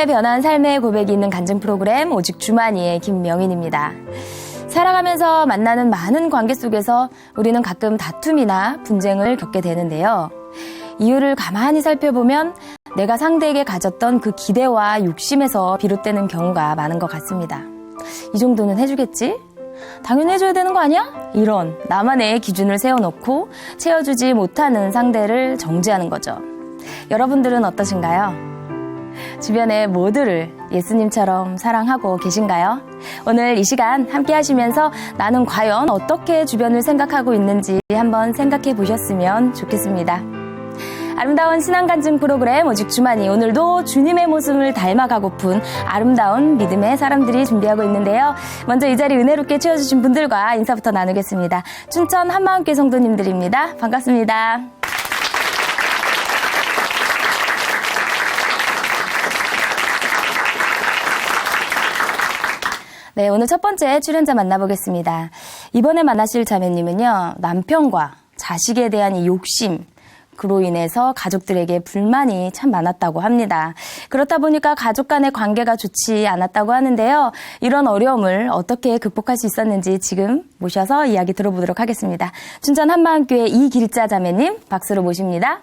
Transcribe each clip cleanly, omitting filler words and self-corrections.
오랜만에 변한 삶의 고백이 있는 간증 프로그램 오직 주만이의 김명인입니다. 살아가면서 만나는 많은 관계 속에서 우리는 가끔 다툼이나 분쟁을 겪게 되는데요. 이유를 가만히 살펴보면 내가 상대에게 가졌던 그 기대와 욕심에서 비롯되는 경우가 많은 것 같습니다. 이 정도는 해주겠지? 당연히 해줘야 되는 거 아니야? 이런 나만의 기준을 세워놓고 채워주지 못하는 상대를 정죄하는 거죠. 여러분들은 어떠신가요? 주변의 모두를 예수님처럼 사랑하고 계신가요? 오늘 이 시간 함께 하시면서 나는 과연 어떻게 주변을 생각하고 있는지 한번 생각해 보셨으면 좋겠습니다. 아름다운 신앙간증 프로그램 오직 주만이, 오늘도 주님의 모습을 닮아가고픈 아름다운 믿음의 사람들이 준비하고 있는데요. 먼저 이 자리 은혜롭게 채워주신 분들과 인사부터 나누겠습니다. 춘천 한마음교회 성도님들입니다. 반갑습니다. 네, 오늘 첫 번째 출연자 만나보겠습니다. 이번에 만나실 자매님은요, 남편과 자식에 대한 이 욕심, 그로 인해서 가족들에게 불만이 참 많았다고 합니다. 그렇다 보니까 가족 간의 관계가 좋지 않았다고 하는데요. 이런 어려움을 어떻게 극복할 수 있었는지 지금 모셔서 이야기 들어보도록 하겠습니다. 춘천 한마음교회 이길자 자매님 박수로 모십니다.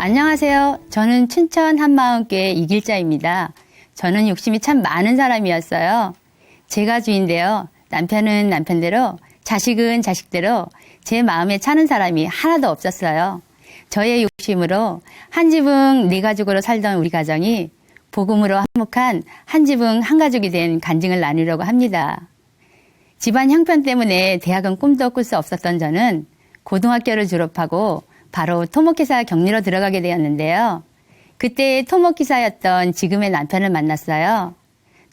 안녕하세요. 저는 춘천 한마음교회 이길자입니다. 저는 욕심이 참 많은 사람이었어요. 제가 주인데요. 남편은 남편대로, 자식은 자식대로 제 마음에 차는 사람이 하나도 없었어요. 저의 욕심으로 한 지붕 네 가족으로 살던 우리 가정이 복음으로 화목한 한 지붕 한 가족이 된 간증을 나누려고 합니다. 집안 형편 때문에 대학은 꿈도 꿀 수 없었던 저는 고등학교를 졸업하고 바로 토목회사 격리로 들어가게 되었는데요. 그때 토목기사였던 지금의 남편을 만났어요.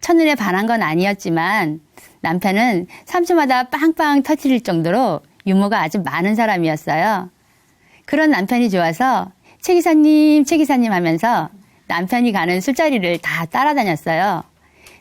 첫눈에 반한 건 아니었지만 남편은 3초마다 빵빵 터뜨릴 정도로 유머가 아주 많은 사람이었어요. 그런 남편이 좋아서 최 기사님 하면서 남편이 가는 술자리를 다 따라다녔어요.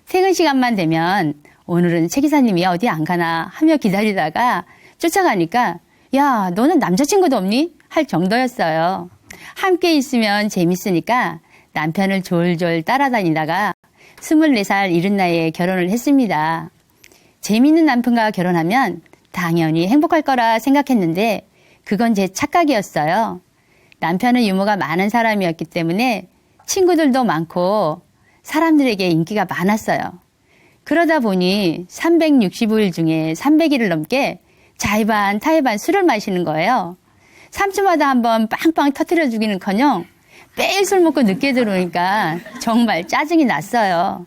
퇴근 시간만 되면 오늘은 최 기사님이 어디 안 가나 하며 기다리다가 쫓아가니까 야, 너는 남자친구도 없니? 할 정도였어요. 함께 있으면 재밌으니까 남편을 졸졸 따라다니다가 24살 이른 나이에 결혼을 했습니다. 재밌는 남편과 결혼하면 당연히 행복할 거라 생각했는데 그건 제 착각이었어요. 남편은 유머가 많은 사람이었기 때문에 친구들도 많고 사람들에게 인기가 많았어요. 그러다 보니 365일 중에 300일을 넘게 자의반 타의반 술을 마시는 거예요. 3초마다 한번 빵빵 터뜨려 주기는커녕 매일 술 먹고 늦게 들어오니까 정말 짜증이 났어요.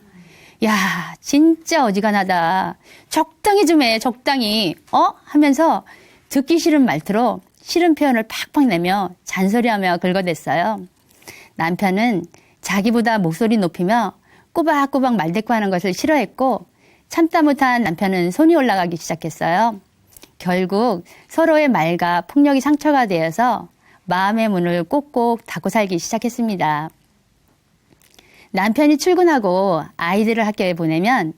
야, 진짜 어지간하다. 적당히 좀 해, 적당히. 하면서 듣기 싫은 말투로 싫은 표현을 팍팍 내며 잔소리하며 긁어댔어요. 남편은 자기보다 목소리 높이며 꼬박꼬박 말대꾸하는 것을 싫어했고 참다 못한 남편은 손이 올라가기 시작했어요. 결국 서로의 말과 폭력이 상처가 되어서 마음의 문을 꼭꼭 닫고 살기 시작했습니다. 남편이 출근하고 아이들을 학교에 보내면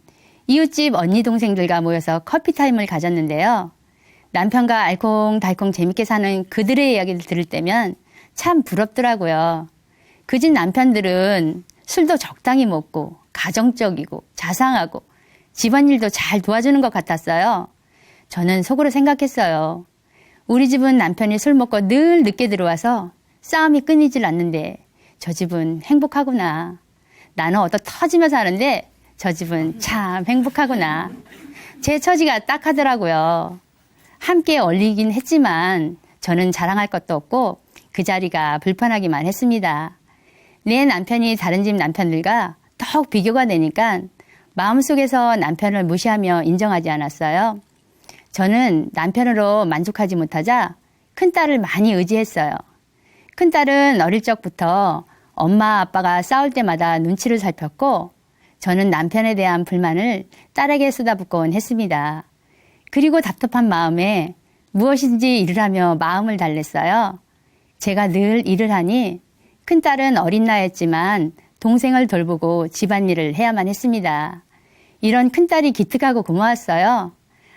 이웃집 언니 동생들과 모여서 커피타임을 가졌는데요. 남편과 알콩달콩 재밌게 사는 그들의 이야기를 들을 때면 참 부럽더라고요. 그 집 남편들은 술도 적당히 먹고 가정적이고 자상하고 집안일도 잘 도와주는 것 같았어요. 저는 속으로 생각했어요. 우리 집은 남편이 술 먹고 늘 늦게 들어와서 싸움이 끊이질 않는데 저 집은 행복하구나. 나는 얻어 터지며 사는데 저 집은 참 행복하구나. 제 처지가 딱하더라고요. 함께 어울리긴 했지만 저는 자랑할 것도 없고 그 자리가 불편하기만 했습니다. 내 남편이 다른 집 남편들과 더욱 비교가 되니까 마음속에서 남편을 무시하며 인정하지 않았어요. 저는 남편으로 만족하지 못하자 큰딸을 많이 의지했어요. 큰딸은 어릴 적부터 엄마 아빠가 싸울 때마다 눈치를 살폈고 저는 남편에 대한 불만을 딸에게 쏟아붓곤 했습니다. 그리고 답답한 마음에 무엇인지 일을 하며 마음을 달랬어요. 제가 늘 일을 하니 큰딸은 어린 나이였지만 동생을 돌보고 집안일을 해야만 했습니다. 이런 큰딸이 기특하고 고마웠어요.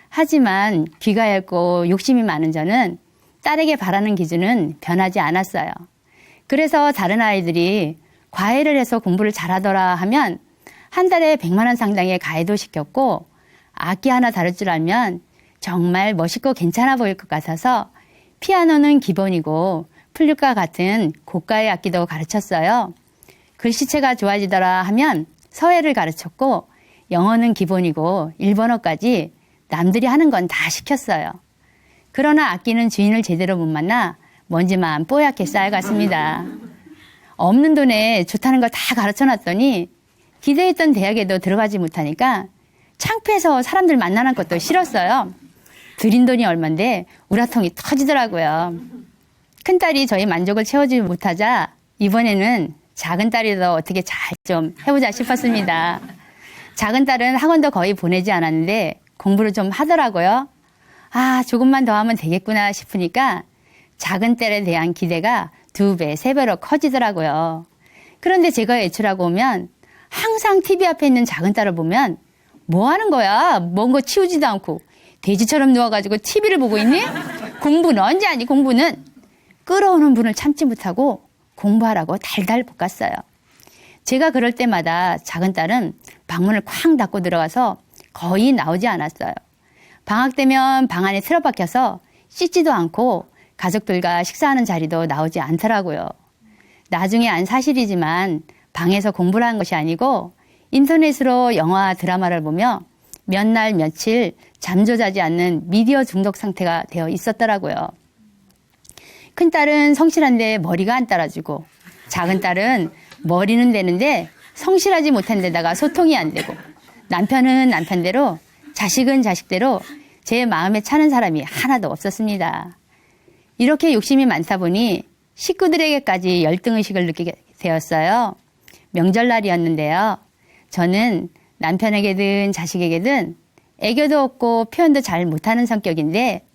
하지만 귀가 얇고 욕심이 많은 저는 딸에게 바라는 기준은 변하지 않았어요. 그래서 다른 아이들이 과외를 해서 공부를 잘하더라 하면 한 달에 100만 원 상당의 과외도 시켰고 악기 하나 다룰 줄 알면 정말 멋있고 괜찮아 보일 것 같아서 피아노는 기본이고 플룻과 같은 고가의 악기도 가르쳤어요. 글씨체가 좋아지더라 하면 서예를 가르쳤고 영어는 기본이고 일본어까지 남들이 하는 건 다 시켰어요. 그러나 악기는 주인을 제대로 못 만나 먼지만 뽀얗게 쌓여갔습니다. 없는 돈에 좋다는 걸 다 가르쳐놨더니 기대했던 대학에도 들어가지 못하니까 창피해서 사람들 만나는 것도 싫었어요. 들인 돈이 얼만데 우라통이 터지더라고요. 큰딸이 저희 만족을 채워주지 못하자 이번에는 작은 딸이라도 어떻게 잘 좀 해보자 싶었습니다. 작은 딸은 학원도 거의 보내지 않았는데 공부를 좀 하더라고요. 아, 조금만 더 하면 되겠구나 싶으니까 작은 딸에 대한 기대가 2배, 3배로 커지더라고요. 그런데 제가 외출하고 오면 항상 TV 앞에 있는 작은 딸을 보면 뭐 하는 거야? 먼 거 치우지도 않고 돼지처럼 누워가지고 TV를 보고 있니? 공부는 언제 하니 공부는? 끌어오는 분을 참지 못하고 공부하라고 달달 볶았어요. 제가 그럴 때마다 작은 딸은 방문을 쾅 닫고 들어가서 거의 나오지 않았어요. 방학 되면 방 안에 틀어박혀서 씻지도 않고 가족들과 식사하는 자리도 나오지 않더라고요. 나중에 안 사실이지만 방에서 공부를 한 것이 아니고 인터넷으로 영화, 드라마를 보며 몇 날 며칠 잠도 자지 않는 미디어 중독 상태가 되어 있었더라고요. 큰딸은 성실한데 머리가 안 따라주고 작은 딸은 머리는 되는데 성실하지 못한 데다가 소통이 안 되고 남편은 남편대로 자식은 자식대로 제 마음에 차는 사람이 하나도 없었습니다. 이렇게 욕심이 많다 보니 식구들에게까지 열등의식을 느끼게 되었어요. 명절날이었는데요. 저는 남편에게든 자식에게든 애교도 없고 표현도 잘 못하는 성격인데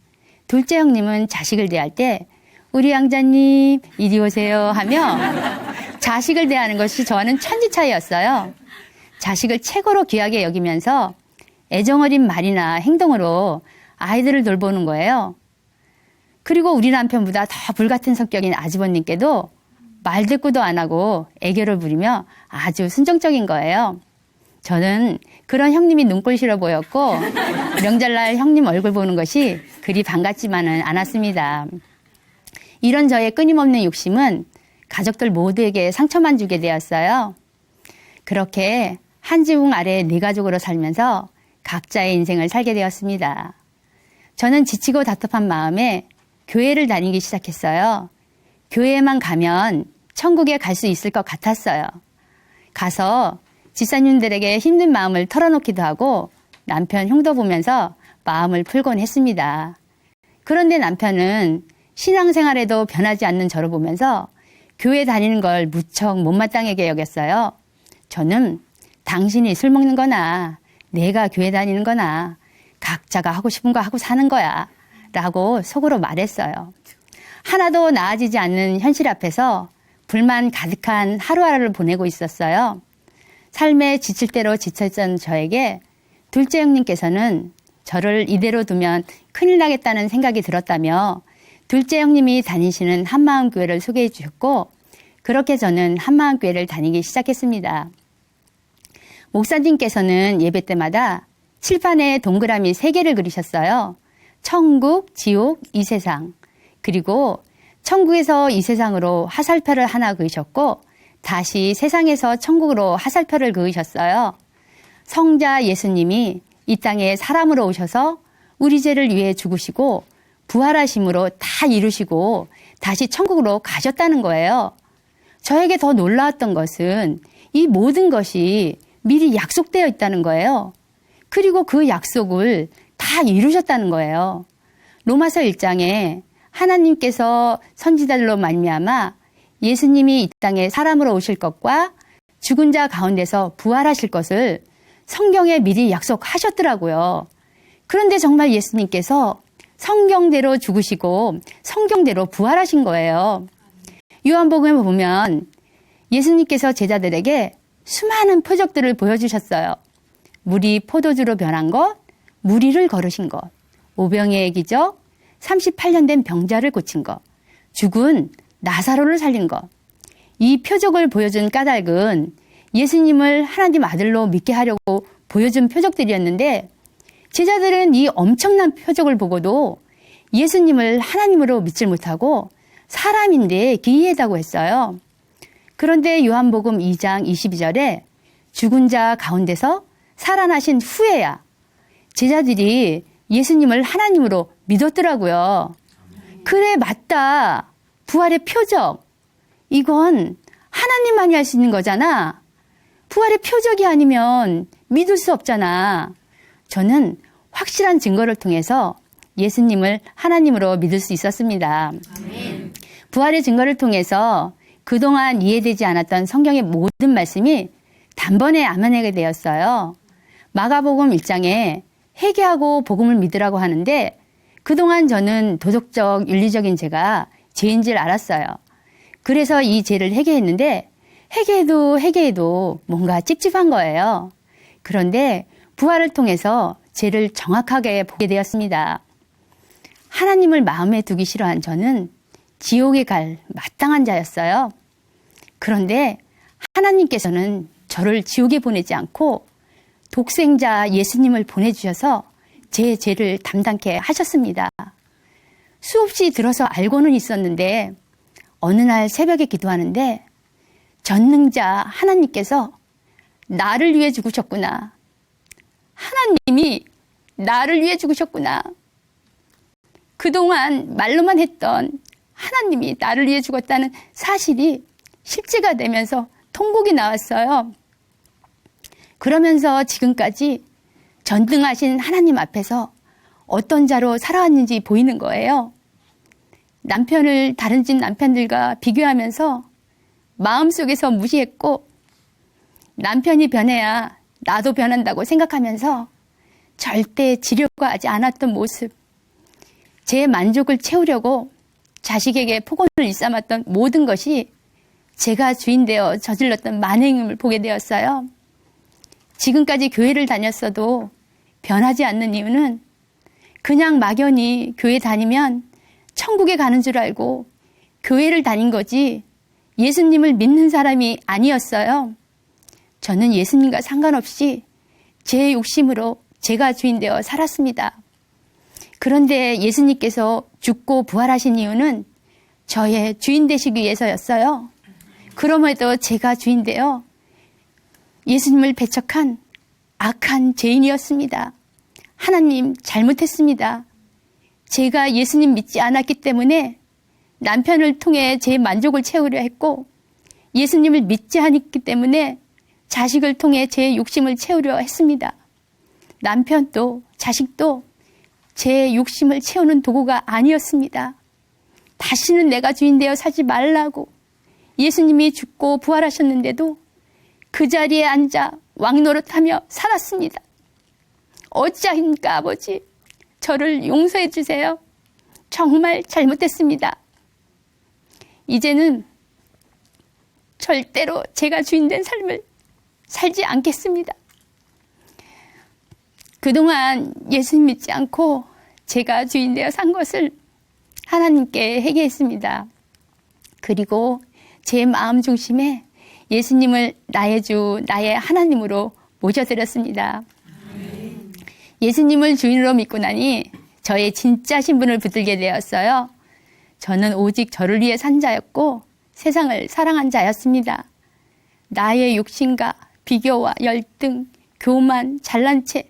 둘째 형님은 자식을 대할 때 우리 양자님 이리 오세요 하며 자식을 대하는 것이 저와는 천지 차이였어요. 자식을 최고로 귀하게 여기면서 애정어린 말이나 행동으로 아이들을 돌보는 거예요. 그리고 우리 남편보다 더 불같은 성격인 아주버님께도 말대꾸도 안 하고 애교를 부리며 아주 순종적인 거예요. 저는 그런 형님이 눈꼴 싫어 보였고 명절날 형님 얼굴 보는 것이 그리 반갑지만은 않았습니다. 이런 저의 끊임없는 욕심은 가족들 모두에게 상처만 주게 되었어요. 그렇게 한 지붕 아래 4가족으로 살면서 각자의 인생을 살게 되었습니다. 저는 지치고 답답한 마음에 교회를 다니기 시작했어요. 교회에만 가면 천국에 갈 수 있을 것 같았어요. 가서 집사님들에게 힘든 마음을 털어놓기도 하고 남편 흉도 보면서 마음을 풀곤 했습니다. 그런데 남편은 신앙생활에도 변하지 않는 저를 보면서 교회 다니는 걸 무척 못마땅하게 여겼어요. 저는 당신이 술 먹는 거나 내가 교회 다니는 거나 각자가 하고 싶은 거 하고 사는 거야 라고 속으로 말했어요. 하나도 나아지지 않는 현실 앞에서 불만 가득한 하루하루를 보내고 있었어요. 삶에 지칠 대로 지쳤던 저에게 둘째 형님께서는 저를 이대로 두면 큰일 나겠다는 생각이 들었다며 둘째 형님이 다니시는 한마음교회를 소개해 주셨고 그렇게 저는 한마음교회를 다니기 시작했습니다. 목사님께서는 예배 때마다 칠판에 동그라미 3개를 그리셨어요. 천국, 지옥, 이 세상. 그리고 천국에서 이 세상으로 화살표를 하나 그으셨고 다시 세상에서 천국으로 화살표를 그으셨어요. 성자 예수님이 이 땅에 사람으로 오셔서 우리 죄를 위해 죽으시고 부활하심으로 다 이루시고 다시 천국으로 가셨다는 거예요. 저에게 더 놀라웠던 것은 이 모든 것이 미리 약속되어 있다는 거예요. 그리고 그 약속을 다 이루셨다는 거예요. 로마서 1장에 하나님께서 선지자들로 말미암아 예수님이 이 땅에 사람으로 오실 것과 죽은 자 가운데서 부활하실 것을 성경에 미리 약속하셨더라고요. 그런데 정말 예수님께서 성경대로 죽으시고 성경대로 부활하신 거예요. 요한복음을 보면 예수님께서 제자들에게 수많은 표적들을 보여주셨어요. 물이 포도주로 변한 것, 무리를 걸으신 것, 오병이의 기적, 38년 된 병자를 고친 것, 죽은 나사로를 살린 것. 이 표적을 보여준 까닭은 예수님을 하나님 아들로 믿게 하려고 보여준 표적들이었는데 제자들은 이 엄청난 표적을 보고도 예수님을 하나님으로 믿질 못하고 사람인데 기이하다고 했어요. 그런데 요한복음 2장 22절에 죽은 자 가운데서 살아나신 후에야 제자들이 예수님을 하나님으로 믿었더라고요. 그래, 맞다. 부활의 표적. 이건 하나님만이 할 수 있는 거잖아. 부활의 표적이 아니면 믿을 수 없잖아. 저는 확실한 증거를 통해서 예수님을 하나님으로 믿을 수 있었습니다. 아멘. 부활의 증거를 통해서 그동안 이해되지 않았던 성경의 모든 말씀이 단번에 아멘하게 되었어요. 마가복음 1장에 회개하고 복음을 믿으라고 하는데 그동안 저는 도덕적, 윤리적인 죄가 죄인 줄 알았어요. 그래서 이 죄를 회개했는데 회개해도 뭔가 찝찝한 거예요. 그런데 부활을 통해서 죄를 정확하게 보게 되었습니다. 하나님을 마음에 두기 싫어한 저는 지옥에 갈 마땅한 자였어요. 그런데 하나님께서는 저를 지옥에 보내지 않고 독생자 예수님을 보내주셔서 제 죄를 담당케 하셨습니다. 수없이 들어서 알고는 있었는데 어느 날 새벽에 기도하는데 전능자 하나님께서 나를 위해 죽으셨구나. 하나님이 나를 위해 죽으셨구나. 그동안 말로만 했던 하나님이 나를 위해 죽었다는 사실이 실제가 되면서 통곡이 나왔어요. 그러면서 지금까지 전능하신 하나님 앞에서 어떤 자로 살아왔는지 보이는 거예요. 남편을 다른 집 남편들과 비교하면서 마음속에서 무시했고 남편이 변해야 나도 변한다고 생각하면서 절대 지려고 하지 않았던 모습, 제 만족을 채우려고 자식에게 폭언을 일삼았던 모든 것이 제가 주인되어 저질렀던 만행임을 보게 되었어요. 지금까지 교회를 다녔어도 변하지 않는 이유는 그냥 막연히 교회 다니면 천국에 가는 줄 알고 교회를 다닌 거지 예수님을 믿는 사람이 아니었어요. 저는 예수님과 상관없이 제 욕심으로 제가 주인되어 살았습니다. 그런데 예수님께서 죽고 부활하신 이유는 저의 주인 되시기 위해서였어요. 그럼에도 제가 주인되어 예수님을 배척한 악한 죄인이었습니다. 하나님, 잘못했습니다. 제가 예수님 믿지 않았기 때문에 남편을 통해 제 만족을 채우려 했고 예수님을 믿지 않았기 때문에 자식을 통해 제 욕심을 채우려 했습니다. 남편도 자식도 제 욕심을 채우는 도구가 아니었습니다. 다시는 내가 주인되어 살지 말라고 예수님이 죽고 부활하셨는데도 그 자리에 앉아 왕노릇하며 살았습니다. 어찌하니까 아버지, 저를 용서해 주세요. 정말 잘못했습니다. 이제는 절대로 제가 주인된 삶을 살지 않겠습니다. 그동안 예수님 믿지 않고 제가 주인되어 산 것을 하나님께 회개했습니다. 그리고 제 마음 중심에 예수님을 나의 주, 나의 하나님으로 모셔드렸습니다. 예수님을 주인으로 믿고 나니 저의 진짜 신분을 붙들게 되었어요. 저는 오직 저를 위해 산 자였고 세상을 사랑한 자였습니다. 나의 욕심과 비교와 열등, 교만, 잘난 체,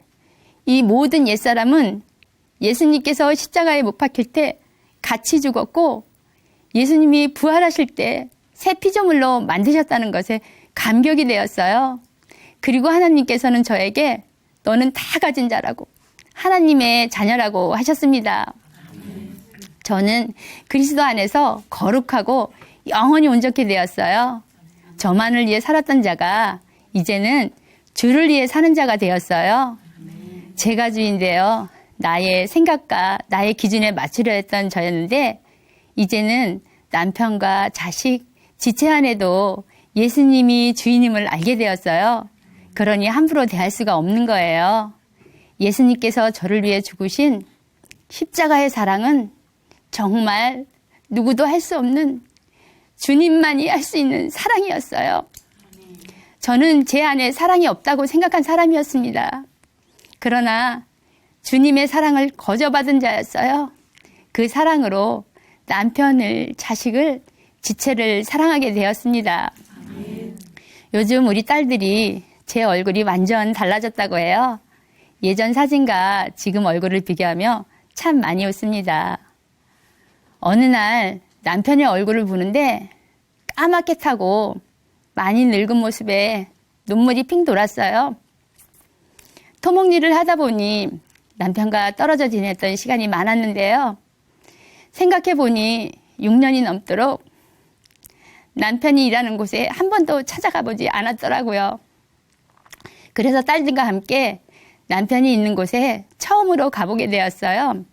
이 모든 옛사람은 예수님께서 십자가에 못 박힐 때 같이 죽었고 예수님이 부활하실 때 새 피조물로 만드셨다는 것에 감격이 되었어요. 그리고 하나님께서는 저에게 너는 다 가진 자라고 하나님의 자녀라고 하셨습니다. 저는 그리스도 안에서 거룩하고 영원히 온전케 되었어요. 저만을 위해 살았던 자가 이제는 주를 위해 사는 자가 되었어요. 제가 주인되어 나의 생각과 나의 기준에 맞추려 했던 저였는데 이제는 남편과 자식, 지체 안에도 예수님이 주인임을 알게 되었어요. 그러니 함부로 대할 수가 없는 거예요. 예수님께서 저를 위해 죽으신 십자가의 사랑은 정말 누구도 할 수 없는 주님만이 할 수 있는 사랑이었어요. 저는 제 안에 사랑이 없다고 생각한 사람이었습니다. 그러나 주님의 사랑을 거저받은 자였어요. 그 사랑으로 남편을, 자식을, 지체를 사랑하게 되었습니다. 요즘 우리 딸들이 제 얼굴이 완전 달라졌다고 해요. 예전 사진과 지금 얼굴을 비교하며 참 많이 웃습니다. 어느 날 남편의 얼굴을 보는데 까맣게 타고 많이 늙은 모습에 눈물이 핑 돌았어요. 토목일을 하다 보니 남편과 떨어져 지냈던 시간이 많았는데요. 생각해보니 6년이 넘도록 남편이 일하는 곳에 한 번도 찾아가 보지 않았더라고요. 그래서 딸들과 함께 남편이 있는 곳에 처음으로 가보게 되었어요.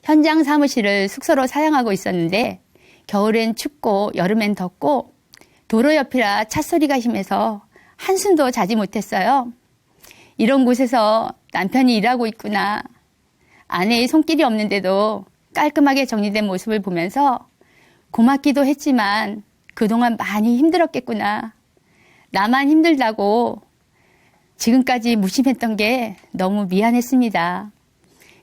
현장 사무실을 숙소로 사용하고 있었는데 겨울엔 춥고 여름엔 덥고 도로 옆이라 찻소리가 심해서 한숨도 자지 못했어요. 이런 곳에서 남편이 일하고 있구나. 아내의 손길이 없는데도 깔끔하게 정리된 모습을 보면서 고맙기도 했지만 그동안 많이 힘들었겠구나. 나만 힘들다고 지금까지 무심했던 게 너무 미안했습니다.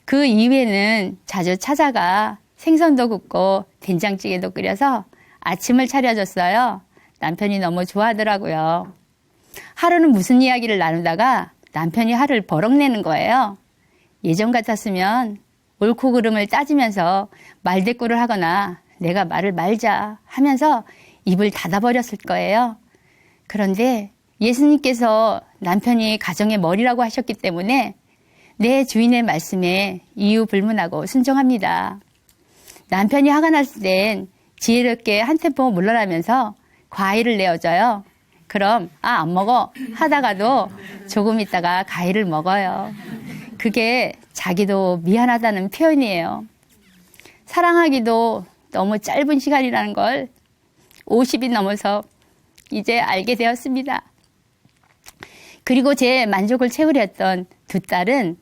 그 이후에는 자주 찾아가 생선도 굽고 된장찌개도 끓여서 아침을 차려줬어요. 남편이 너무 좋아하더라고요. 하루는 무슨 이야기를 나누다가 남편이 화를 버럭 내는 거예요. 예전 같았으면 옳고 그름을 따지면서 말대꾸를 하거나 내가 말을 말자 하면서 입을 닫아버렸을 거예요. 그런데 예수님께서 남편이 가정의 머리라고 하셨기 때문에 내 주인의 말씀에 이유 불문하고 순종합니다. 남편이 화가 났을 땐 지혜롭게 한 템포 물러나면서 과일을 내어줘요. 그럼 안 먹어 하다가도 조금 있다가 과일을 먹어요. 그게 자기도 미안하다는 표현이에요. 사랑하기도 너무 짧은 시간이라는 걸 50이 넘어서 이제 알게 되었습니다. 그리고 제 만족을 채우려 했던 두 딸은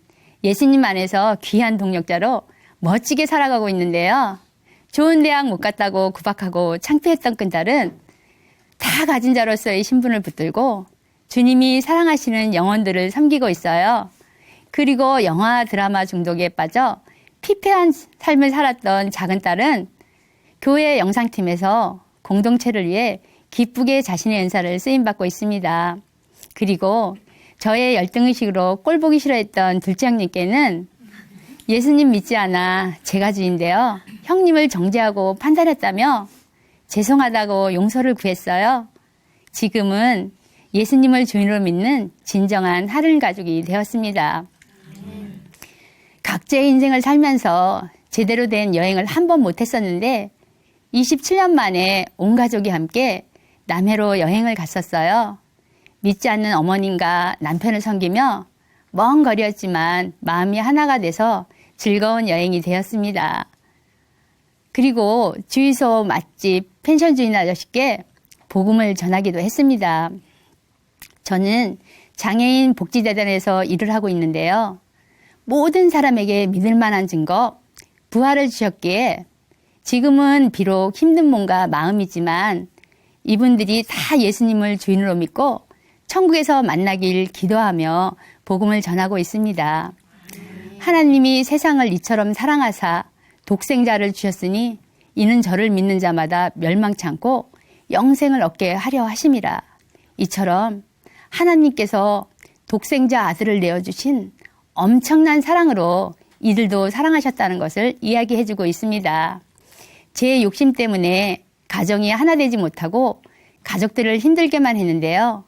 예수님 안에서 귀한 동력자로 멋지게 살아가고 있는데요. 좋은 대학 못 갔다고 구박하고 창피했던 큰딸은 다 가진 자로서의 신분을 붙들고 주님이 사랑하시는 영혼들을 섬기고 있어요. 그리고 영화 드라마 중독에 빠져 피폐한 삶을 살았던 작은 딸은 교회 영상팀에서 공동체를 위해 기쁘게 자신의 은사를 쓰임받고 있습니다. 그리고 저의 열등의식으로 꼴보기 싫어했던 둘째 형님께는 예수님 믿지 않아 제가 주인데요. 형님을 정죄하고 판단했다며 죄송하다고 용서를 구했어요. 지금은 예수님을 주인으로 믿는 진정한 하늘 가족이 되었습니다. 각자의 인생을 살면서 제대로 된 여행을 한 번 못했었는데 27년 만에 온 가족이 함께 남해로 여행을 갔었어요. 믿지 않는 어머님과 남편을 섬기며 먼 거리였지만 마음이 하나가 돼서 즐거운 여행이 되었습니다. 그리고 주유소, 맛집, 펜션 주인 아저씨께 복음을 전하기도 했습니다. 저는 장애인 복지재단에서 일을 하고 있는데요. 모든 사람에게 믿을 만한 증거, 부활을 주셨기에 지금은 비록 힘든 몸과 마음이지만 이분들이 다 예수님을 주인으로 믿고 천국에서 만나길 기도하며 복음을 전하고 있습니다. 하나님이 세상을 이처럼 사랑하사 독생자를 주셨으니 이는 저를 믿는 자마다 멸망치 않고 영생을 얻게 하려 하심이라. 이처럼 하나님께서 독생자 아들을 내어주신 엄청난 사랑으로 이들도 사랑하셨다는 것을 이야기해주고 있습니다. 제 욕심 때문에 가정이 하나 되지 못하고 가족들을 힘들게만 했는데요.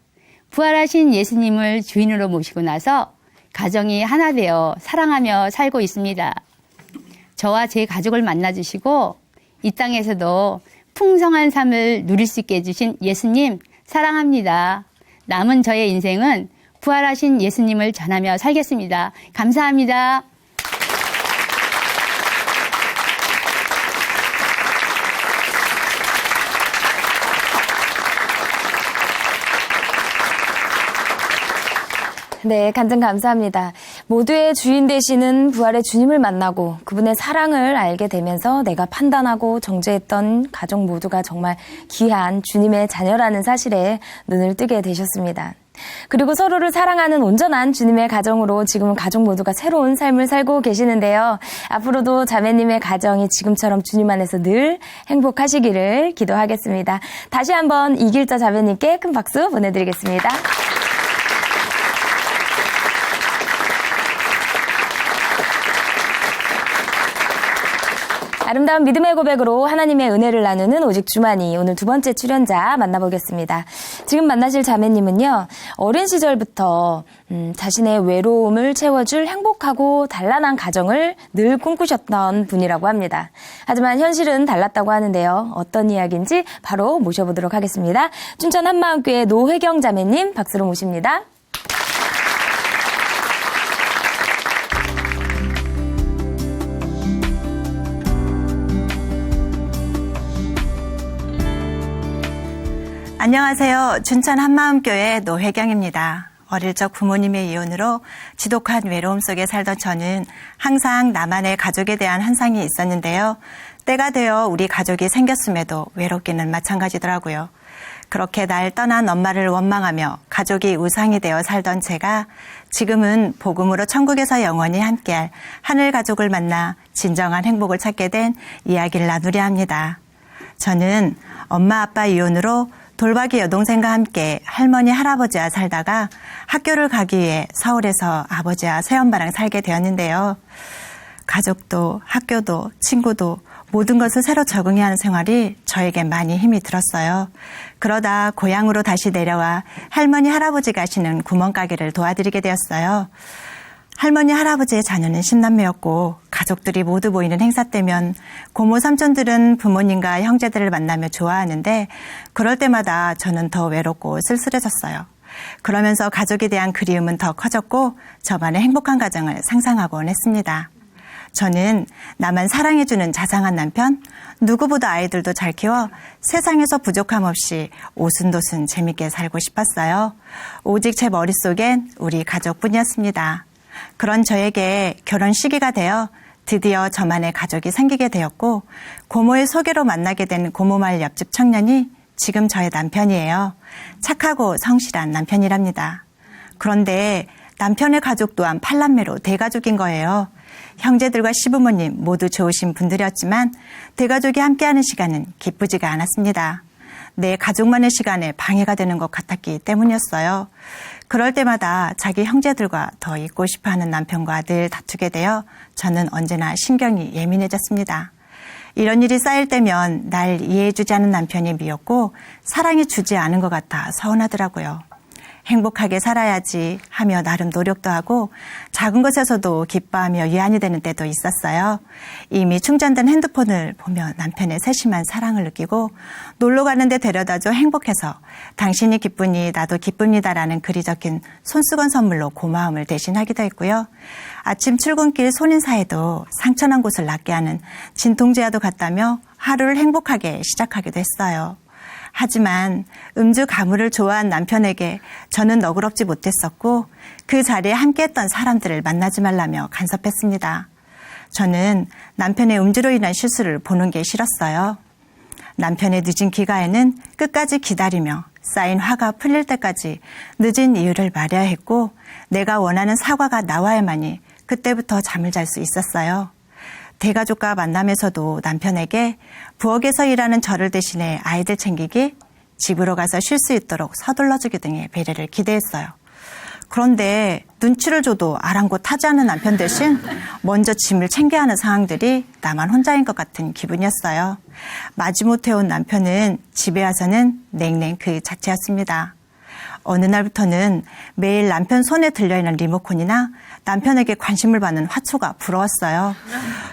부활하신 예수님을 주인으로 모시고 나서 가정이 하나 되어 사랑하며 살고 있습니다. 저와 제 가족을 만나주시고 이 땅에서도 풍성한 삶을 누릴 수 있게 해주신 예수님 사랑합니다. 남은 저의 인생은 부활하신 예수님을 전하며 살겠습니다. 감사합니다. 네, 간증 감사합니다. 모두의 주인 되시는 부활의 주님을 만나고 그분의 사랑을 알게 되면서 내가 판단하고 정죄했던 가족 모두가 정말 귀한 주님의 자녀라는 사실에 눈을 뜨게 되셨습니다. 그리고 서로를 사랑하는 온전한 주님의 가정으로 지금은 가족 모두가 새로운 삶을 살고 계시는데요. 앞으로도 자매님의 가정이 지금처럼 주님 안에서 늘 행복하시기를 기도하겠습니다. 다시 한번 이길자 자매님께 큰 박수 보내드리겠습니다. 아름다운 믿음의 고백으로 하나님의 은혜를 나누는 오직 주만이 오늘 두 번째 출연자 만나보겠습니다. 지금 만나실 자매님은요. 어린 시절부터 자신의 외로움을 채워줄 행복하고 단란한 가정을 늘 꿈꾸셨던 분이라고 합니다. 하지만 현실은 달랐다고 하는데요. 어떤 이야기인지 바로 모셔보도록 하겠습니다. 춘천 한마음교회 노혜경 자매님 박수로 모십니다. 안녕하세요. 춘천 한마음교회 노혜경입니다. 어릴 적 부모님의 이혼으로 지독한 외로움 속에 살던 저는 항상 나만의 가족에 대한 환상이 있었는데요. 때가 되어 우리 가족이 생겼음에도 외롭기는 마찬가지더라고요. 그렇게 날 떠난 엄마를 원망하며 가족이 우상이 되어 살던 제가 지금은 복음으로 천국에서 영원히 함께할 하늘 가족을 만나 진정한 행복을 찾게 된 이야기를 나누려 합니다. 저는 엄마 아빠 이혼으로 돌박이 여동생과 함께 할머니 할아버지와 살다가 학교를 가기 위해 서울에서 아버지와 새엄마랑 살게 되었는데요. 가족도 학교도 친구도 모든 것을 새로 적응해야 하는 생활이 저에게 많이 힘이 들었어요. 그러다 고향으로 다시 내려와 할머니 할아버지 가시는 구멍가게를 도와드리게 되었어요. 할머니 할아버지의 자녀는 10남매였고 가족들이 모두 모이는 행사 때면 고모 삼촌들은 부모님과 형제들을 만나며 좋아하는데 그럴 때마다 저는 더 외롭고 쓸쓸해졌어요. 그러면서 가족에 대한 그리움은 더 커졌고 저만의 행복한 가정을 상상하곤 했습니다. 저는 나만 사랑해주는 자상한 남편, 누구보다 아이들도 잘 키워 세상에서 부족함 없이 오순도순 재밌게 살고 싶었어요. 오직 제 머릿속엔 우리 가족뿐이었습니다. 그런 저에게 결혼 시기가 되어 드디어 저만의 가족이 생기게 되었고 고모의 소개로 만나게 된 고모 마을 옆집 청년이 지금 저의 남편이에요. 착하고 성실한 남편이랍니다. 그런데 남편의 가족 또한 8남매로 대가족인 거예요. 형제들과 시부모님 모두 좋으신 분들이었지만 대가족이 함께하는 시간은 기쁘지가 않았습니다. 내 가족만의 시간에 방해가 되는 것 같았기 때문이었어요. 그럴 때마다 자기 형제들과 더 있고 싶어하는 남편과 늘 다투게 되어 저는 언제나 신경이 예민해졌습니다. 이런 일이 쌓일 때면 날 이해해주지 않은 남편이 미웠고 사랑해주지 않은 것 같아 서운하더라고요. 행복하게 살아야지 하며 나름 노력도 하고 작은 것에서도 기뻐하며 위안이 되는 때도 있었어요. 이미 충전된 핸드폰을 보며 남편의 세심한 사랑을 느끼고 놀러 가는데 데려다줘 행복해서 당신이 기쁘니 나도 기쁩니다라는 글이 적힌 손수건 선물로 고마움을 대신하기도 했고요. 아침 출근길 손인사에도 상처난 곳을 낫게 하는 진통제와도 갔다며 하루를 행복하게 시작하기도 했어요. 하지만 음주 가무를 좋아한 남편에게 저는 너그럽지 못했었고 그 자리에 함께했던 사람들을 만나지 말라며 간섭했습니다. 저는 남편의 음주로 인한 실수를 보는 게 싫었어요. 남편의 늦은 귀가에는 끝까지 기다리며 쌓인 화가 풀릴 때까지 늦은 이유를 말해야 했고 내가 원하는 사과가 나와야만이 그때부터 잠을 잘 수 있었어요. 대가족과 만남에서도 남편에게 부엌에서 일하는 저를 대신해 아이들 챙기기, 집으로 가서 쉴 수 있도록 서둘러주기 등의 배려를 기대했어요. 그런데 눈치를 줘도 아랑곳하지 않은 남편 대신 먼저 짐을 챙겨야 하는 상황들이 나만 혼자인 것 같은 기분이었어요. 마지못해 온 남편은 집에 와서는 냉랭 그 자체였습니다. 어느 날부터는 매일 남편 손에 들려있는 리모컨이나 남편에게 관심을 받는 화초가 부러웠어요.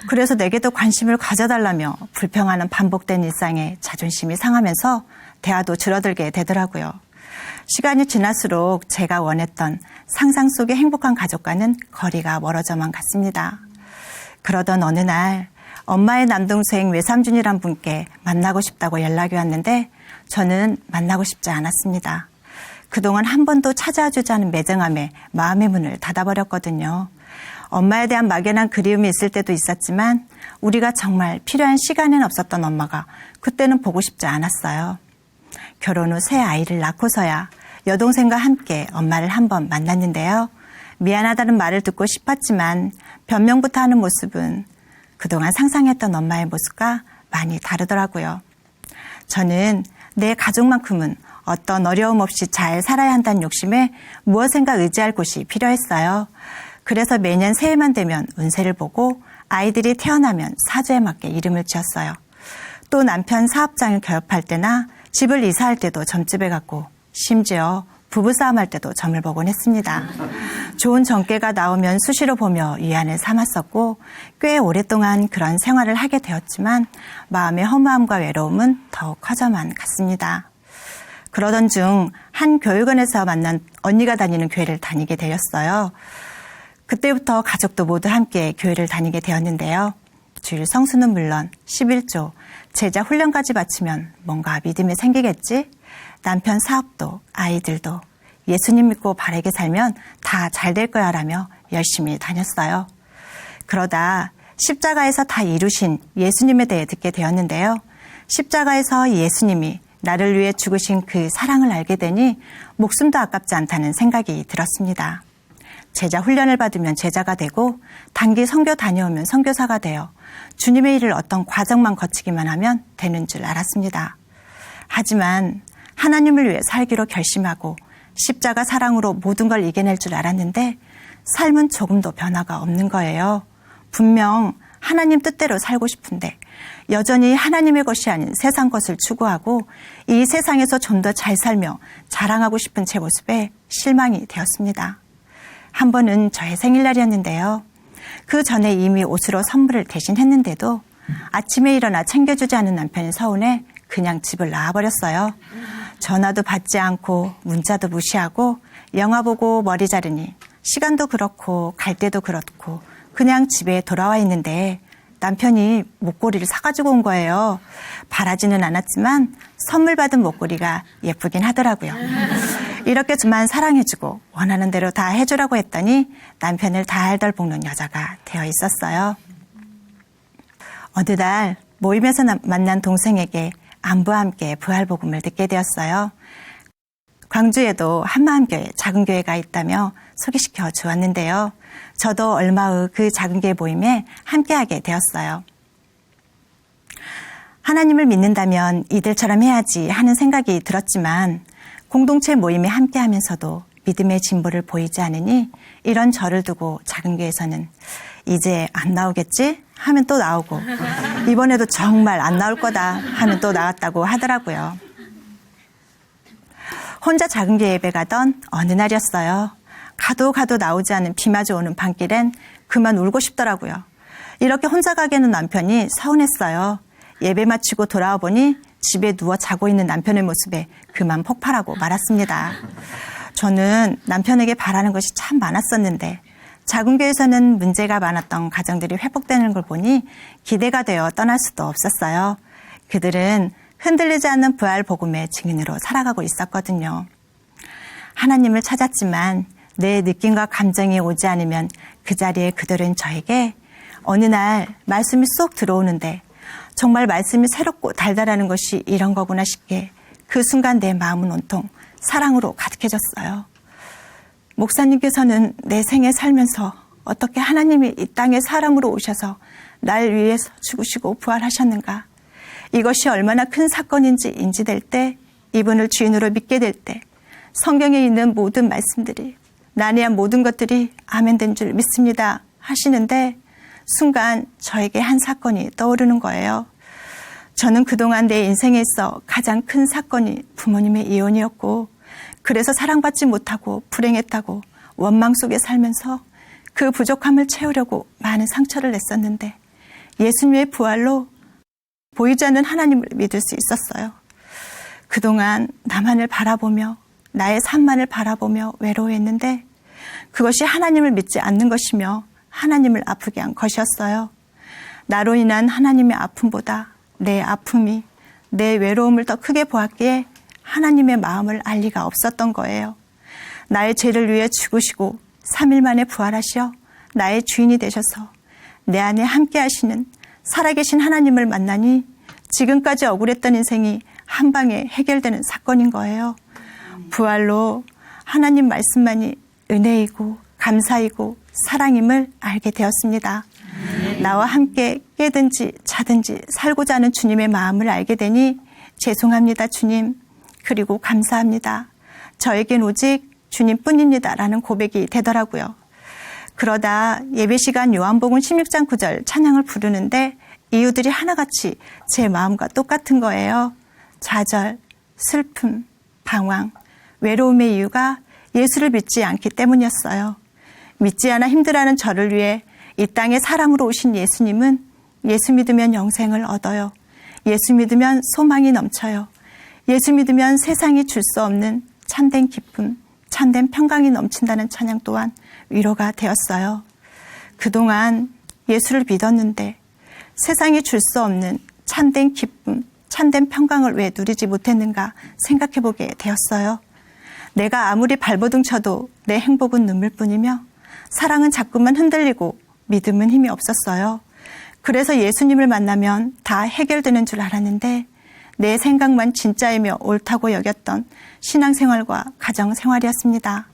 그래서 내게도 관심을 가져달라며 불평하는 반복된 일상에 자존심이 상하면서 대화도 줄어들게 되더라고요. 시간이 지날수록 제가 원했던 상상 속의 행복한 가족과는 거리가 멀어져만 갔습니다. 그러던 어느 날 엄마의 남동생 외삼촌이란 분께 만나고 싶다고 연락이 왔는데 저는 만나고 싶지 않았습니다. 그동안 한 번도 찾아와 주지 않은 매정함에 마음의 문을 닫아버렸거든요. 엄마에 대한 막연한 그리움이 있을 때도 있었지만 우리가 정말 필요한 시간에는 없었던 엄마가 그때는 보고 싶지 않았어요. 결혼 후 새 아이를 낳고서야 여동생과 함께 엄마를 한번 만났는데요. 미안하다는 말을 듣고 싶었지만 변명부터 하는 모습은 그동안 상상했던 엄마의 모습과 많이 다르더라고요. 저는 내 가족만큼은 어떤 어려움 없이 잘 살아야 한다는 욕심에 무엇인가 의지할 곳이 필요했어요. 그래서 매년 새해만 되면 운세를 보고 아이들이 태어나면 사주에 맞게 이름을 지었어요. 또 남편 사업장을 개업할 때나 집을 이사할 때도 점집에 갔고 심지어 부부싸움할 때도 점을 보곤 했습니다. 좋은 점괘가 나오면 수시로 보며 위안을 삼았었고 꽤 오랫동안 그런 생활을 하게 되었지만 마음의 허무함과 외로움은 더욱 커져만 갔습니다. 그러던 중 한 교육원에서 만난 언니가 다니는 교회를 다니게 되었어요. 그때부터 가족도 모두 함께 교회를 다니게 되었는데요. 주일 성수는 물론 11조, 제자 훈련까지 마치면 뭔가 믿음이 생기겠지? 남편 사업도 아이들도 예수님 믿고 바르게 살면 다 잘 될 거야 라며 열심히 다녔어요. 그러다 십자가에서 다 이루신 예수님에 대해 듣게 되었는데요. 십자가에서 예수님이 나를 위해 죽으신 그 사랑을 알게 되니 목숨도 아깝지 않다는 생각이 들었습니다. 제자 훈련을 받으면 제자가 되고 단기 선교 다녀오면 선교사가 되어 주님의 일을 어떤 과정만 거치기만 하면 되는 줄 알았습니다. 하지만 하나님을 위해 살기로 결심하고 십자가 사랑으로 모든 걸 이겨낼 줄 알았는데 삶은 조금도 변화가 없는 거예요. 분명 하나님 뜻대로 살고 싶은데 여전히 하나님의 것이 아닌 세상 것을 추구하고 이 세상에서 좀 더 잘 살며 자랑하고 싶은 제 모습에 실망이 되었습니다. 한 번은 저의 생일날이었는데요. 그 전에 이미 옷으로 선물을 대신했는데도 아침에 일어나 챙겨주지 않은 남편이 서운해 그냥 집을 나와버렸어요. 전화도 받지 않고 문자도 무시하고 영화 보고 머리 자르니 시간도 그렇고 갈 때도 그렇고 그냥 집에 돌아와 있는데 남편이 목걸이를 사가지고 온 거예요. 바라지는 않았지만 선물 받은 목걸이가 예쁘긴 하더라고요. 이렇게 저만 사랑해주고 원하는 대로 다 해주라고 했더니 남편을 달달 볶는 여자가 되어 있었어요. 어느 날 모임에서 만난 동생에게 안부와 함께 부활복음을 듣게 되었어요. 광주에도 한마음교회 작은 교회가 있다며 소개시켜 주었는데요. 저도 얼마 후 그 작은 교회 모임에 함께하게 되었어요. 하나님을 믿는다면 이들처럼 해야지 하는 생각이 들었지만 공동체 모임에 함께하면서도 믿음의 진보를 보이지 않으니 이런 저를 두고 작은 교회에서는 이제 안 나오겠지? 하면 또 나오고 이번에도 정말 안 나올 거다 하면 또 나왔다고 하더라고요. 혼자 작은 교회 예배 가던 어느 날이었어요. 가도 나오지 않은 비마저 오는 밤길엔 그만 울고 싶더라고요. 이렇게 혼자 가게는 남편이 서운했어요. 예배 마치고 돌아와 보니 집에 누워 자고 있는 남편의 모습에 그만 폭발하고 말았습니다. 저는 남편에게 바라는 것이 참 많았었는데 작은 교회에서는 문제가 많았던 가정들이 회복되는 걸 보니 기대가 되어 떠날 수도 없었어요. 그들은 흔들리지 않는 부활 복음의 증인으로 살아가고 있었거든요. 하나님을 찾았지만 내 느낌과 감정이 오지 않으면 그 자리에 그들은 저에게 어느 날 말씀이 쏙 들어오는데 정말 말씀이 새롭고 달달하는 것이 이런 거구나 싶게 그 순간 내 마음은 온통 사랑으로 가득해졌어요. 목사님께서는 내 생에 살면서 어떻게 하나님이 이 땅에 사람으로 오셔서 날 위해서 죽으시고 부활하셨는가. 이것이 얼마나 큰 사건인지 인지될 때, 이분을 주인으로 믿게 될 때 성경에 있는 모든 말씀들이 난해한 모든 것들이 아멘된 줄 믿습니다 하시는데 순간 저에게 한 사건이 떠오르는 거예요. 저는 그동안 내 인생에 있어 가장 큰 사건이 부모님의 이혼이었고 그래서 사랑받지 못하고 불행했다고 원망 속에 살면서 그 부족함을 채우려고 많은 상처를 냈었는데 예수님의 부활로 보이지 않는 하나님을 믿을 수 있었어요. 그동안 나만을 바라보며 나의 삶만을 바라보며 외로워했는데 그것이 하나님을 믿지 않는 것이며 하나님을 아프게 한 것이었어요. 나로 인한 하나님의 아픔보다 내 아픔이 내 외로움을 더 크게 보았기에 하나님의 마음을 알 리가 없었던 거예요. 나의 죄를 위해 죽으시고 3일 만에 부활하시어 나의 주인이 되셔서 내 안에 함께 하시는 살아계신 하나님을 만나니 지금까지 억울했던 인생이 한 방에 해결되는 사건인 거예요. 부활로 하나님 말씀만이 은혜이고 감사이고 사랑임을 알게 되었습니다. 나와 함께 깨든지 자든지 살고자 하는 주님의 마음을 알게 되니 죄송합니다 주님, 그리고 감사합니다. 저에겐 오직 주님뿐입니다 라는 고백이 되더라고요. 그러다 예배시간 요한복음 16장 9절 찬양을 부르는데 이유들이 하나같이 제 마음과 똑같은 거예요. 좌절, 슬픔, 방황, 외로움의 이유가 예수를 믿지 않기 때문이었어요. 믿지 않아 힘들어하는 저를 위해 이 땅에 사람으로 오신 예수님은 예수 믿으면 영생을 얻어요. 예수 믿으면 소망이 넘쳐요. 예수 믿으면 세상이 줄 수 없는 참된 기쁨, 참된 평강이 넘친다는 찬양 또한 위로가 되었어요. 그동안 예수를 믿었는데 세상이 줄 수 없는 참된 기쁨, 참된 평강을 왜 누리지 못했는가 생각해보게 되었어요. 내가 아무리 발버둥 쳐도 내 행복은 눈물뿐이며 사랑은 자꾸만 흔들리고 믿음은 힘이 없었어요. 그래서 예수님을 만나면 다 해결되는 줄 알았는데 내 생각만 진짜이며 옳다고 여겼던 신앙생활과 가정생활이었습니다.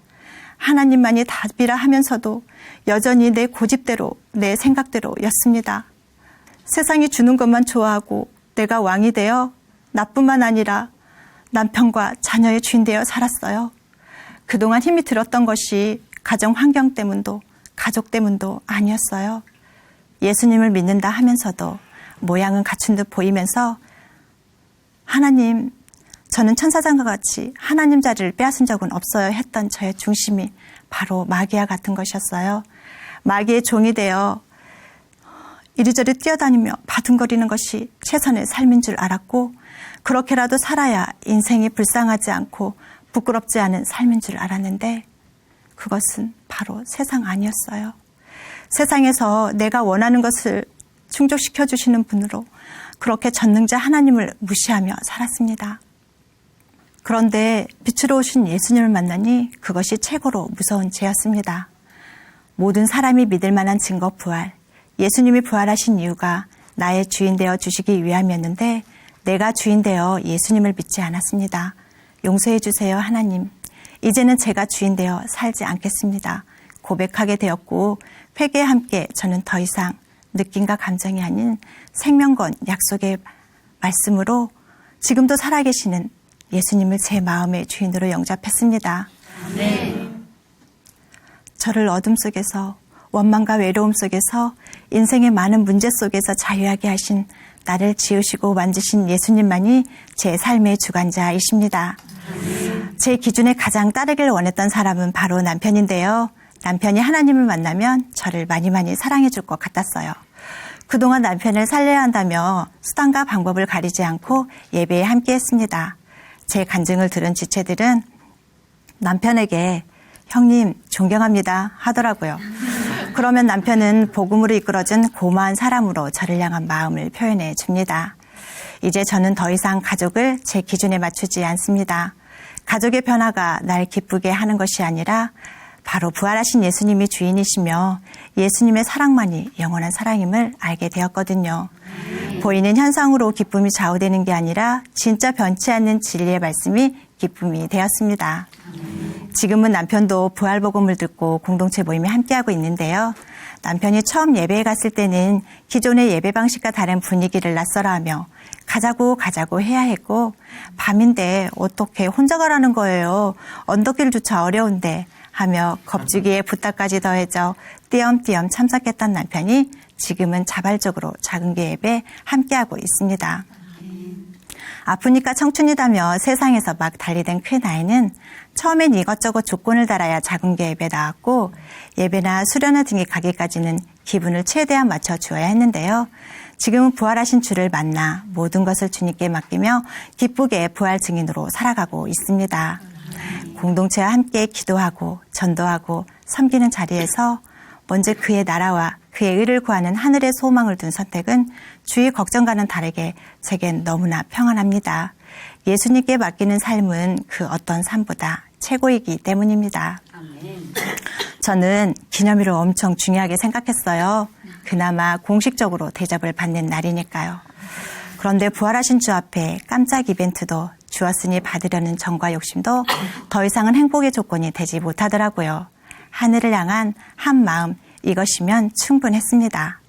하나님만이 답이라 하면서도 여전히 내 고집대로, 내 생각대로였습니다. 세상이 주는 것만 좋아하고 내가 왕이 되어 나뿐만 아니라 남편과 자녀의 주인 되어 살았어요. 그동안 힘이 들었던 것이 가정 환경 때문도 가족 때문도 아니었어요. 예수님을 믿는다 하면서도 모양은 갖춘 듯 보이면서 하나님, 저는 천사장과 같이 하나님 자리를 빼앗은 적은 없어요 했던 저의 중심이 바로 마귀와 같은 것이었어요. 마귀의 종이 되어 이리저리 뛰어다니며 바둥거리는 것이 최선의 삶인 줄 알았고 그렇게라도 살아야 인생이 불쌍하지 않고 부끄럽지 않은 삶인 줄 알았는데 그것은 바로 세상 아니었어요. 세상에서 내가 원하는 것을 충족시켜 주시는 분으로 그렇게 전능자 하나님을 무시하며 살았습니다. 그런데 빛으로 오신 예수님을 만나니 그것이 최고로 무서운 죄였습니다. 모든 사람이 믿을 만한 증거 부활, 예수님이 부활하신 이유가 나의 주인 되어 주시기 위함이었는데 내가 주인 되어 예수님을 믿지 않았습니다. 용서해 주세요 하나님. 이제는 제가 주인 되어 살지 않겠습니다. 고백하게 되었고 회개에 함께 저는 더 이상 느낌과 감정이 아닌 생명건 약속의 말씀으로 지금도 살아계시는 예수님을 제 마음의 주인으로 영접했습니다. 네. 저를 어둠 속에서 원망과 외로움 속에서 인생의 많은 문제 속에서 자유하게 하신 나를 지으시고 만드신 예수님만이 제 삶의 주관자이십니다. 제 기준에 가장 따르길 원했던 사람은 바로 남편인데요. 남편이 하나님을 만나면 저를 많이 사랑해 줄 것 같았어요. 그동안 남편을 살려야 한다며 수단과 방법을 가리지 않고 예배에 함께 했습니다. 제 간증을 들은 지체들은 남편에게 형님 존경합니다 하더라고요. 그러면 남편은 복음으로 이끌어진 고마운 사람으로 저를 향한 마음을 표현해 줍니다. 이제 저는 더 이상 가족을 제 기준에 맞추지 않습니다. 가족의 변화가 날 기쁘게 하는 것이 아니라 바로 부활하신 예수님이 주인이시며 예수님의 사랑만이 영원한 사랑임을 알게 되었거든요. 보이는 현상으로 기쁨이 좌우되는 게 아니라 진짜 변치 않는 진리의 말씀이 기쁨이 되었습니다. 지금은 남편도 부활복음을 듣고 공동체 모임에 함께하고 있는데요. 남편이 처음 예배에 갔을 때는 기존의 예배 방식과 다른 분위기를 낯설어하며 가자고 해야 했고 밤인데 어떻게 혼자 가라는 거예요. 언덕길조차 어려운데 하며 겁주기에 부탁까지 더해져 띄엄띄엄 참석했던 남편이 지금은 자발적으로 작은교회 예배 함께하고 있습니다. 아프니까 청춘이다며 세상에서 막 달리던 그 나이는 처음엔 이것저것 조건을 달아야 작은교회 예배 나왔고 예배나 수련회 등에 가기까지는 기분을 최대한 맞춰 주어야 했는데요. 지금은 부활하신 주를 만나 모든 것을 주님께 맡기며 기쁘게 부활 증인으로 살아가고 있습니다. 공동체와 함께 기도하고 전도하고 섬기는 자리에서 먼저 그의 나라와 그의 의를 구하는 하늘의 소망을 둔 선택은 주위 걱정과는 다르게 제겐 너무나 평안합니다. 예수님께 맡기는 삶은 그 어떤 삶보다 최고이기 때문입니다. 저는 기념일을 엄청 중요하게 생각했어요. 그나마 공식적으로 대접을 받는 날이니까요. 그런데 부활하신 주 앞에 깜짝 이벤트도 주었으니 받으려는 정과 욕심도 더 이상은 행복의 조건이 되지 못하더라고요. 하늘을 향한 한 마음, 이것이면 충분했습니다.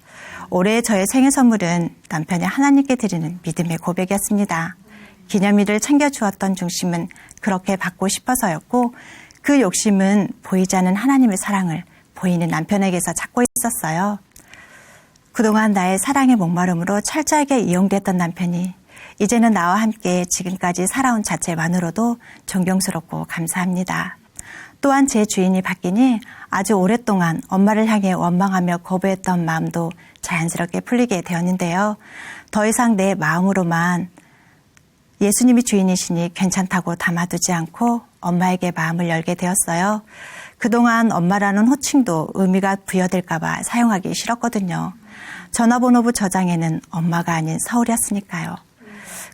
올해 저의 생일 선물은 남편이 하나님께 드리는 믿음의 고백이었습니다. 기념일을 챙겨주었던 중심은 그렇게 받고 싶어서였고, 그 욕심은 보이지 않는 하나님의 사랑을 보이는 남편에게서 찾고 있었어요. 그동안 나의 사랑의 목마름으로 철저하게 이용됐던 남편이 이제는 나와 함께 지금까지 살아온 자체만으로도 존경스럽고 감사합니다. 또한 제 주인이 바뀌니 아주 오랫동안 엄마를 향해 원망하며 거부했던 마음도 자연스럽게 풀리게 되었는데요. 더 이상 내 마음으로만 예수님이 주인이시니 괜찮다고 담아두지 않고 엄마에게 마음을 열게 되었어요. 그동안 엄마라는 호칭도 의미가 부여될까봐 사용하기 싫었거든요. 전화번호부 저장에는 엄마가 아닌 서울이었으니까요.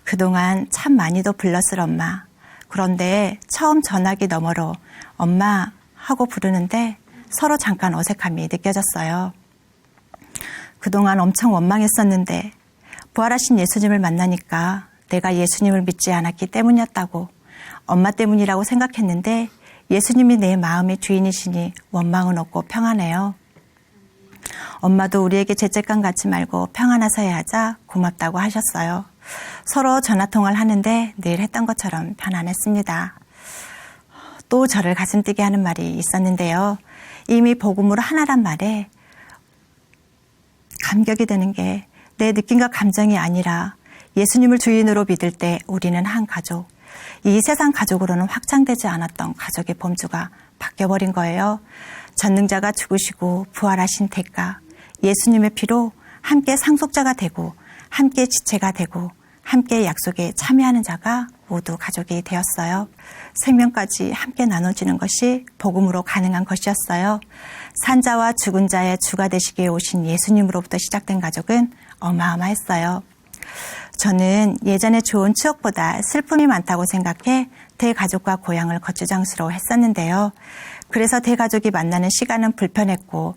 그동안 참 많이도 불렀을 엄마. 그런데 처음 전화기 너머로 엄마 하고 부르는데 서로 잠깐 어색함이 느껴졌어요. 그동안 엄청 원망했었는데 부활하신 예수님을 만나니까 내가 예수님을 믿지 않았기 때문이었다고, 엄마 때문이라고 생각했는데 예수님이 내 마음의 주인이시니 원망은 없고 평안해요. 엄마도 우리에게 죄책감 갖지 말고 평안하셔야 하자 고맙다고 하셨어요. 서로 전화통화를 하는데 늘 했던 것처럼 편안했습니다. 또 저를 가슴 뛰게 하는 말이 있었는데요. 이미 복음으로 하나란 말에 감격이 되는 게 내 느낌과 감정이 아니라 예수님을 주인으로 믿을 때 우리는 한 가족, 이 세상 가족으로는 확장되지 않았던 가족의 범주가 바뀌어버린 거예요. 전능자가 죽으시고 부활하신 대가, 예수님의 피로 함께 상속자가 되고 함께 지체가 되고 함께 약속에 참여하는 자가 모두 가족이 되었어요. 생명까지 함께 나눠지는 것이 복음으로 가능한 것이었어요. 산자와 죽은 자의 주가 되시기에 오신 예수님으로부터 시작된 가족은 어마어마했어요. 저는 예전의 좋은 추억보다 슬픔이 많다고 생각해 대가족과 고향을 거주장소로 했었는데요. 그래서 대가족이 만나는 시간은 불편했고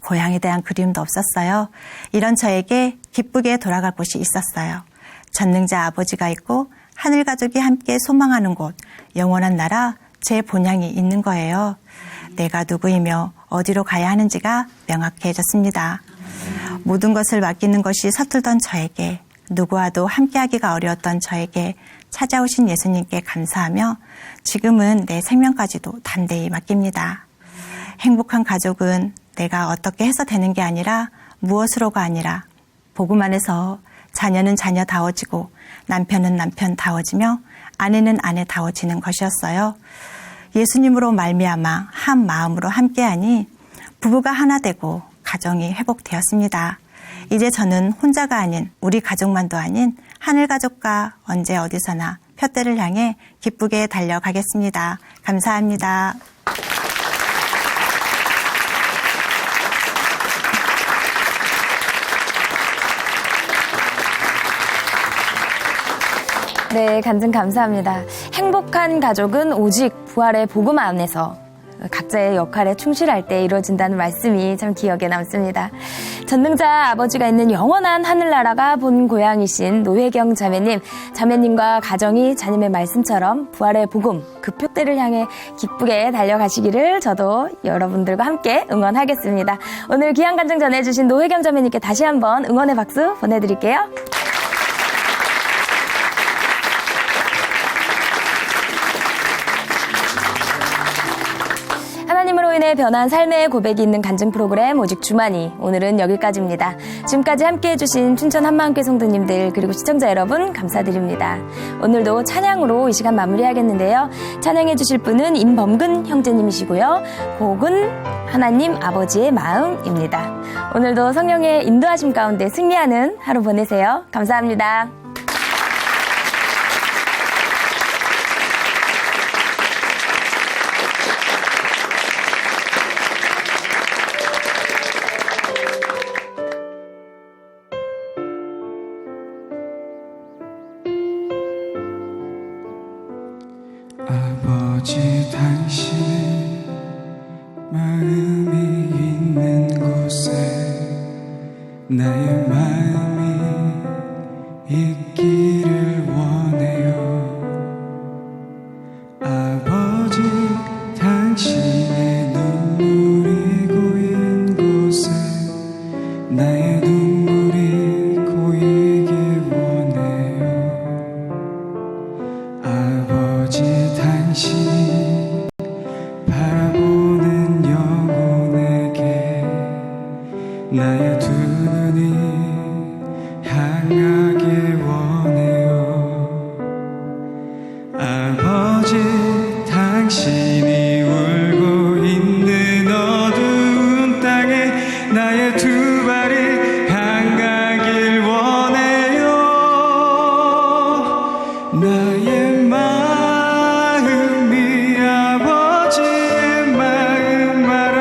고향에 대한 그리움도 없었어요. 이런 저에게 기쁘게 돌아갈 곳이 있었어요. 전능자 아버지가 있고 하늘 가족이 함께 소망하는 곳, 영원한 나라, 제 본향이 있는 거예요. 내가 누구이며 어디로 가야 하는지가 명확해졌습니다. 모든 것을 맡기는 것이 서툴던 저에게, 누구와도 함께하기가 어려웠던 저에게 찾아오신 예수님께 감사하며 지금은 내 생명까지도 담대히 맡깁니다. 행복한 가족은 내가 어떻게 해서 되는 게 아니라 무엇으로가 아니라 복음 안에서 자녀는 자녀다워지고 남편은 남편다워지며 아내는 아내다워지는 것이었어요. 예수님으로 말미암아 한 마음으로 함께하니 부부가 하나 되고 가정이 회복되었습니다. 이제 저는 혼자가 아닌 우리 가족만도 아닌 하늘 가족과 언제 어디서나 푯대를 향해 기쁘게 달려가겠습니다. 감사합니다. 네, 간증 감사합니다. 행복한 가족은 오직 부활의 복음 안에서 각자의 역할에 충실할 때 이루어진다는 말씀이 참 기억에 남습니다. 전능자 아버지가 있는 영원한 하늘나라가 본 고향이신 노혜경 자매님, 자매님과 가정이 자님의 말씀처럼 부활의 복음, 그 표대를 향해 기쁘게 달려가시기를 저도 여러분들과 함께 응원하겠습니다. 오늘 귀한 간증 전해주신 노혜경 자매님께 다시 한번 응원의 박수 보내드릴게요. 하나님으로 인해 변한 삶의 고백이 있는 간증 프로그램 오직 주만이, 오늘은 여기까지입니다. 지금까지 함께해 주신 춘천 한마음교회 성도님들 그리고 시청자 여러분 감사드립니다. 오늘도 찬양으로 이 시간 마무리하겠는데요. 찬양해 주실 분은 임범근 형제님이시고요. 곡은 하나님 아버지의 마음입니다. 오늘도 성령의 인도하심 가운데 승리하는 하루 보내세요. 감사합니다. 나의 마음이 있기를 원해요. 아버지, 당신의 눈물이 고인 곳에 나의 눈물이 고이길 원해요. 아버지, 당신이 바라보는 영혼에게 나의 두 눈이 향하길 원해요. 아버지, 당신이 울고 있는 어두운 땅에 나의 두 발이 향하길 원해요. 나의 마음이 아버지의 마음 알아.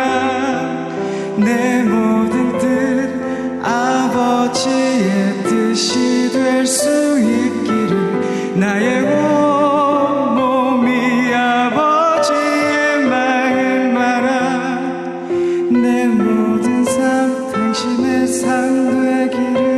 내 모든 뜻 아버지의 뜻이 될 수 있기를. 나의 온몸이 아버지의 마음 알아. 내 모든 삶 당신의 삶 되기를.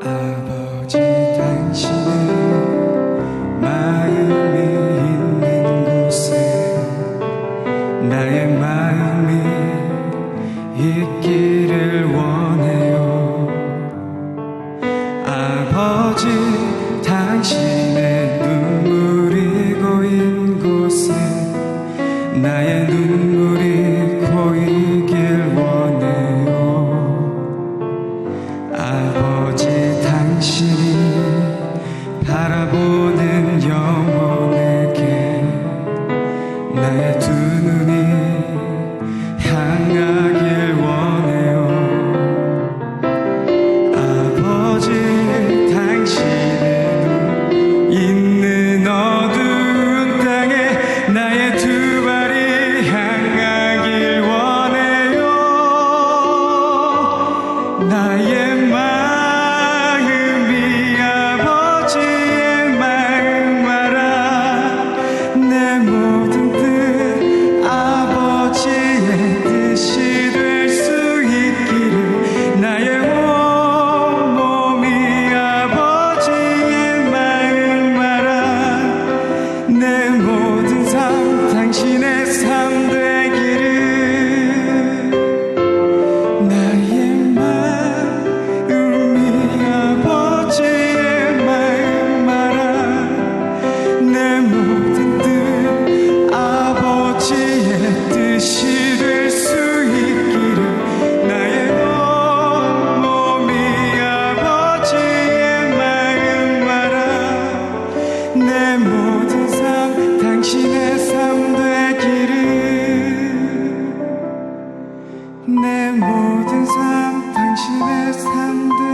아버지, 당신의 마음이 있는 곳에 나의 마음이 있기를 원해요. 아버지, 당신의 눈물이 고인 곳에 나의 눈물이 고이길 원해요. 아버지, 당신이 바라보는 영혼에게 나의 두 눈이 향하길 원해요. 아버지, 당신의 눈 있는 어두운 땅에 나의 두 발이 향하길 원해요. 나의 마음이 아버지의 마음 알아. 내 모든 뜻 아버지의 뜻이 될 수 있기를. 나의 온몸이 아버지의 마음 알아. 내 모든 삶 당신의 삶 되기를. 나의 마음이 아버지의 마음 알아. 내 모든 뜻 아버지의 뜻이 될 수 있기를. 나의 온몸이 아버지의 마음 알아. 내 모든 삶 당신의 삶 되기를. 내 모든 삶 당신의 삶 되기를.